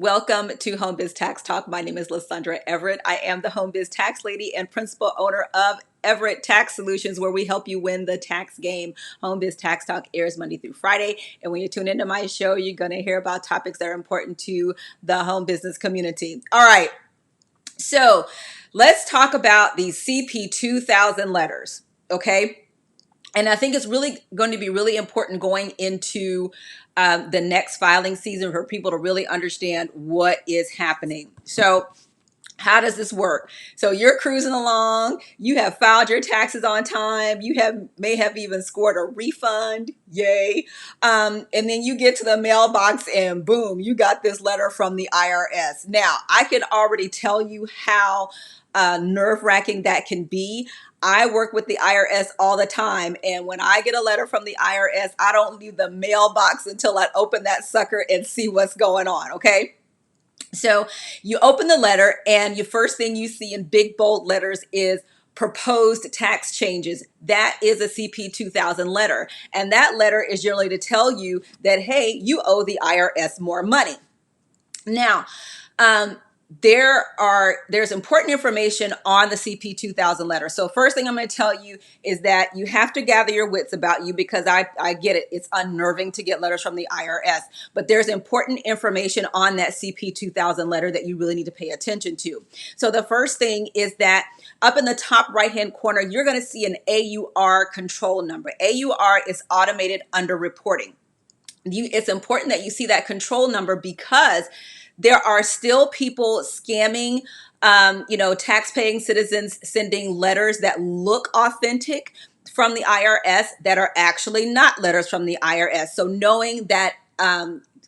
Welcome to Home Biz Tax Talk. My name is Lysandra Everett. I am the Home Biz Tax Lady and principal owner of Everett Tax Solutions, where we help you win the tax game. Home Biz Tax Talk airs Monday through Friday. And when you tune into my show, you're going to hear about topics that are important to the home business community. All right. So let's talk about these CP2000 letters. Okay. And I think it's really going to be really important going into the next filing season for people to really understand what is happening. So how does this work? So you're cruising along, you have filed your taxes on time, may have even scored a refund, yay. And then you get to the mailbox and boom, you got this letter from the IRS. Now, I can already tell you how nerve-wracking that can be. I work with the IRS all the time, and when I get a letter from the IRS, I don't leave the mailbox until I open that sucker and see what's going on, okay? So you open the letter, and your first thing you see in big bold letters is proposed tax changes. That is a CP2000 letter, and that letter is generally to tell you that, hey, you owe the IRS more money. Now, there's important information on the CP2000 letter. So first thing I'm going to tell you is that you have to gather your wits about you, because I get it. It's unnerving to get letters from the IRS, but there's important information on that CP2000 letter that you really need to pay attention to. So the first thing is that up in the top right-hand corner, you're going to see an AUR control number. AUR is automated under reporting. It's important that you see that control number, because there are still people scamming, tax-paying citizens, sending letters that look authentic from the IRS that are actually not letters from the IRS. So knowing that,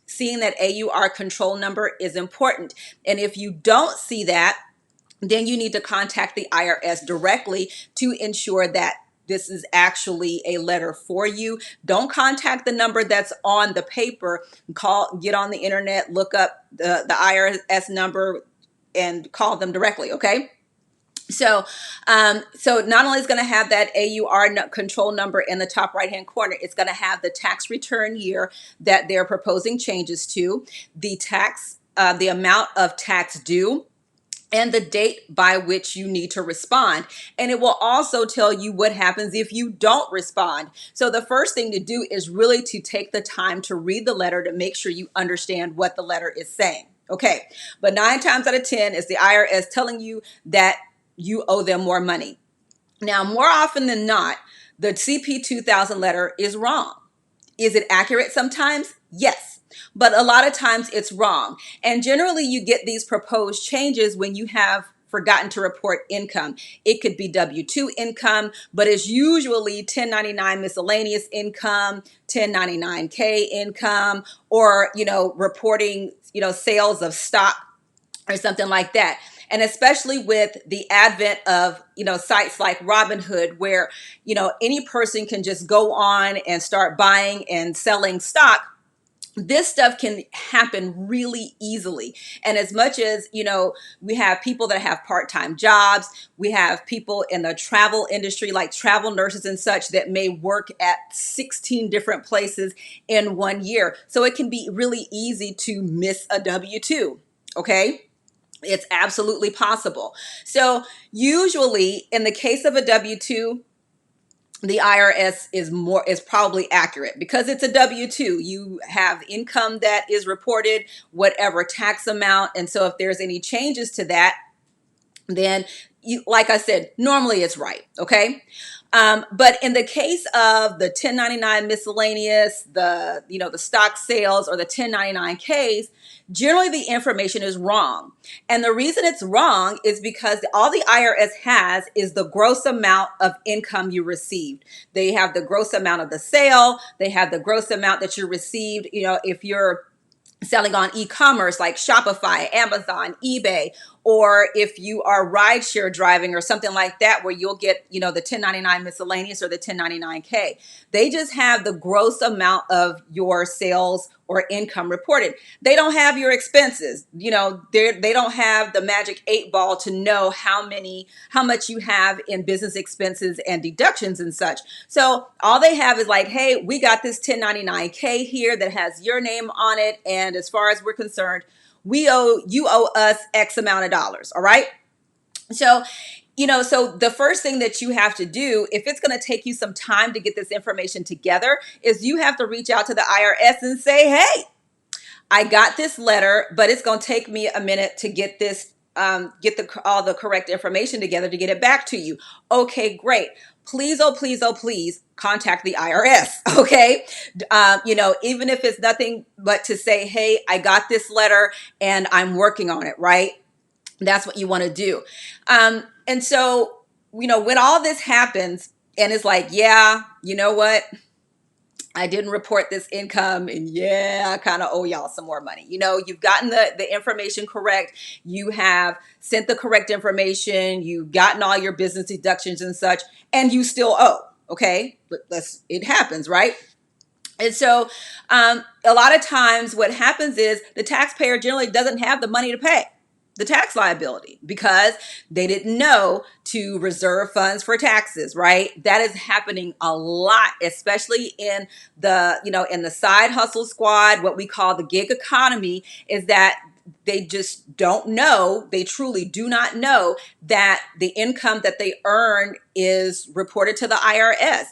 seeing that AUR control number is important. And if you don't see that, then you need to contact the IRS directly to ensure that this is actually a letter for you. Don't contact the number that's on the paper. Get on the internet, look up the IRS number and call them directly, okay? So not only is going to have that AUR control number in the top right-hand corner, it's going to have the tax return year that they're proposing changes to, the amount of tax due, and the date by which you need to respond. And it will also tell you what happens if you don't respond. So the first thing to do is really to take the time to read the letter to make sure you understand what the letter is saying. Okay, but 9 times out of 10 is the IRS telling you that you owe them more money. Now, more often than not, the CP2000 letter is wrong. Is it accurate sometimes? Yes. But a lot of times it's wrong. And generally you get these proposed changes when you have forgotten to report income. It could be W-2 income, but it's usually 1099 miscellaneous income, 1099K income, or, reporting, sales of stock or something like that. And especially with the advent of, sites like Robinhood, where, any person can just go on and start buying and selling stock, this stuff can happen really easily. And as much as, we have people that have part-time jobs, we have people in the travel industry, like travel nurses and such, that may work at 16 different places in 1 year. So it can be really easy to miss a W-2, okay? It's absolutely possible. So usually in the case of a W-2, the IRS is probably accurate because it's a W-2. You have income that is reported, whatever tax amount. And so if there's any changes to that, then like I said, normally it's right. Okay. But in the case of the 1099 miscellaneous, the stock sales or the 1099Ks, generally the information is wrong. And the reason it's wrong is because all the IRS has is the gross amount of income you received. They have the gross amount of the sale. They have the gross amount that you received, if you're selling on e-commerce like Shopify, Amazon, eBay, or if you are rideshare driving or something like that, where you'll get, the 1099 miscellaneous or the 1099K. They just have the gross amount of your sales or income reported. They don't have your expenses. They don't have the magic 8 ball to know how much you have in business expenses and deductions and such. So all they have is like, hey, we got this 1099K here that has your name on it. And as far as we're concerned, you owe us X amount of dollars. All right. So, so the first thing that you have to do, if it's going to take you some time to get this information together, is you have to reach out to the IRS and say, hey, I got this letter, but it's going to take me a minute to get this, all the correct information together to get it back to you. Okay, great. Please, oh, please, oh, please contact the IRS. Okay. Even if it's nothing but to say, hey, I got this letter and I'm working on it, right? That's what you want to do. And so, when all this happens and it's like, yeah, you know what? I didn't report this income and yeah, I kind of owe y'all some more money. You've gotten the information correct. You have sent the correct information. You've gotten all your business deductions and such, and you still owe. Okay. But it happens, right? And so a lot of times what happens is the taxpayer generally doesn't have the money to pay the tax liability because they didn't know to reserve funds for taxes, right? That is happening a lot, especially in in the side hustle squad, what we call the gig economy, is that they just don't know, they truly do not know that the income that they earn is reported to the IRS.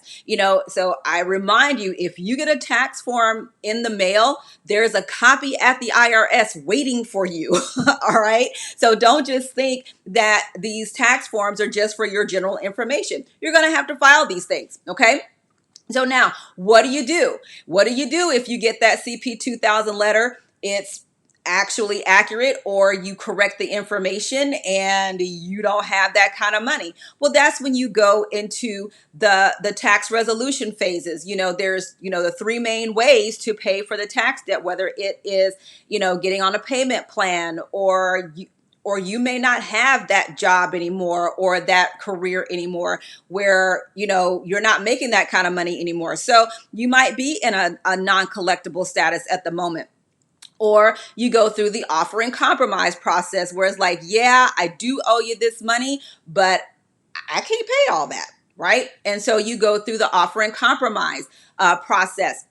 So I remind you, if you get a tax form in the mail, there's a copy at the IRS waiting for you. All right. So don't just think that these tax forms are just for your general information. You're going to have to file these things. Okay. So now, what do you do? What do you do if you get that CP2000 letter? It's actually accurate, or you correct the information and you don't have that kind of money. Well, that's when you go into the tax resolution phases. There's the three main ways to pay for the tax debt, whether it is getting on a payment plan, or you may not have that job anymore or that career anymore where you're not making that kind of money anymore. So you might be in a non-collectible status at the moment. Or you go through the offer and compromise process where it's like, yeah, I do owe you this money, but I can't pay all that, right? And so you go through the offer and compromise process.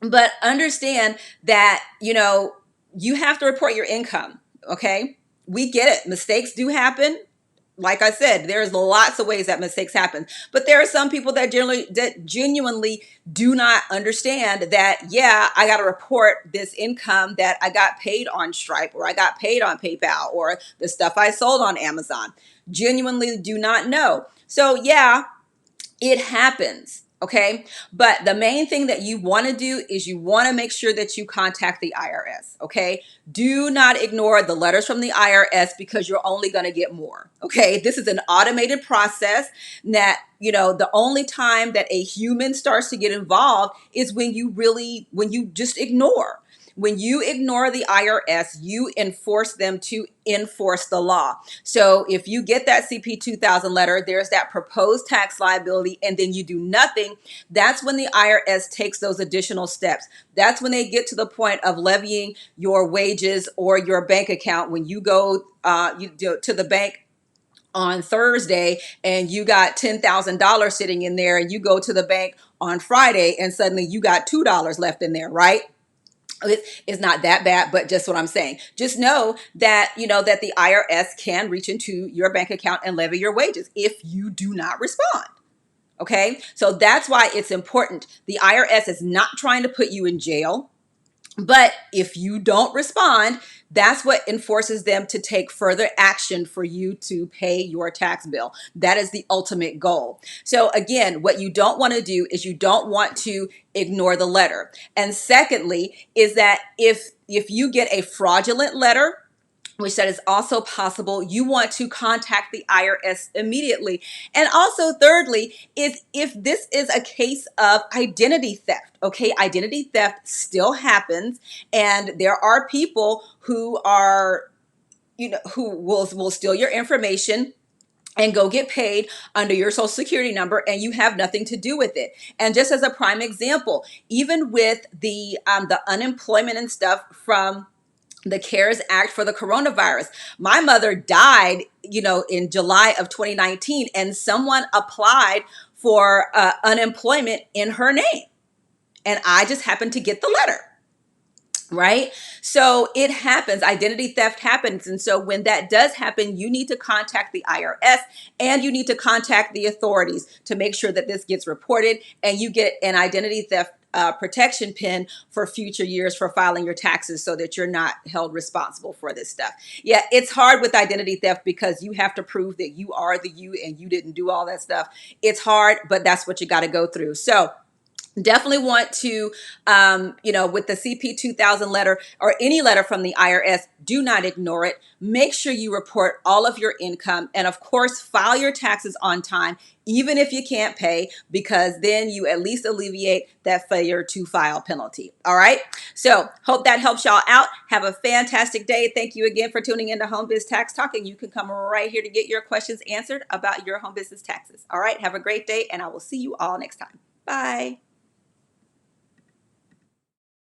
But understand that, you have to report your income, okay? We get it. Mistakes do happen. Like I said, there's lots of ways that mistakes happen, but there are some people that genuinely do not understand that, yeah, I got to report this income that I got paid on Stripe, or I got paid on PayPal, or the stuff I sold on Amazon. Genuinely do not know. So yeah, it happens. Okay. But the main thing that you want to do is you want to make sure that you contact the IRS. Okay. Do not ignore the letters from the IRS because you're only going to get more. Okay. This is an automated process that, the only time that a human starts to get involved is when you just ignore. When you ignore the IRS, you enforce them to enforce the law. So if you get that CP2000 letter, there's that proposed tax liability, and then you do nothing, that's when the IRS takes those additional steps. That's when they get to the point of levying your wages or your bank account. When you go to the bank on Thursday and you got $10,000 sitting in there, and you go to the bank on Friday and suddenly you got $2 left in there, right? It's not that bad, but just what I'm saying. Just know that, that the IRS can reach into your bank account and levy your wages if you do not respond. Okay. So that's why it's important. The IRS is not trying to put you in jail. But if you don't respond, that's what enforces them to take further action for you to pay your tax bill. That is the ultimate goal. So again, what you don't want to do is you don't want to ignore the letter. And secondly, is that if you get a fraudulent letter, which that is also possible, you want to contact the IRS immediately. And also thirdly, is if this is a case of identity theft, okay, identity theft still happens, and there are people who are, who will steal your information and go get paid under your social security number, and you have nothing to do with it. And just as a prime example, even with the unemployment and stuff from the CARES Act for the coronavirus. My mother died, in July of 2019, and someone applied for unemployment in her name. And I just happened to get the letter. right? So it happens. Identity theft happens. And so when that does happen, you need to contact the IRS and you need to contact the authorities to make sure that this gets reported and you get an identity theft protection pin for future years for filing your taxes so that you're not held responsible for this stuff. Yeah, it's hard with identity theft because you have to prove that you are the you and you didn't do all that stuff. It's hard, but that's what you got to go through. So definitely want to, with the CP2000 letter or any letter from the IRS, do not ignore it. Make sure you report all of your income and, of course, file your taxes on time, even if you can't pay, because then you at least alleviate that failure to file penalty. All right. So hope that helps y'all out. Have a fantastic day. Thank you again for tuning into Home Biz Tax Talk, and you can come right here to get your questions answered about your home business taxes. All right. Have a great day, and I will see you all next time. Bye.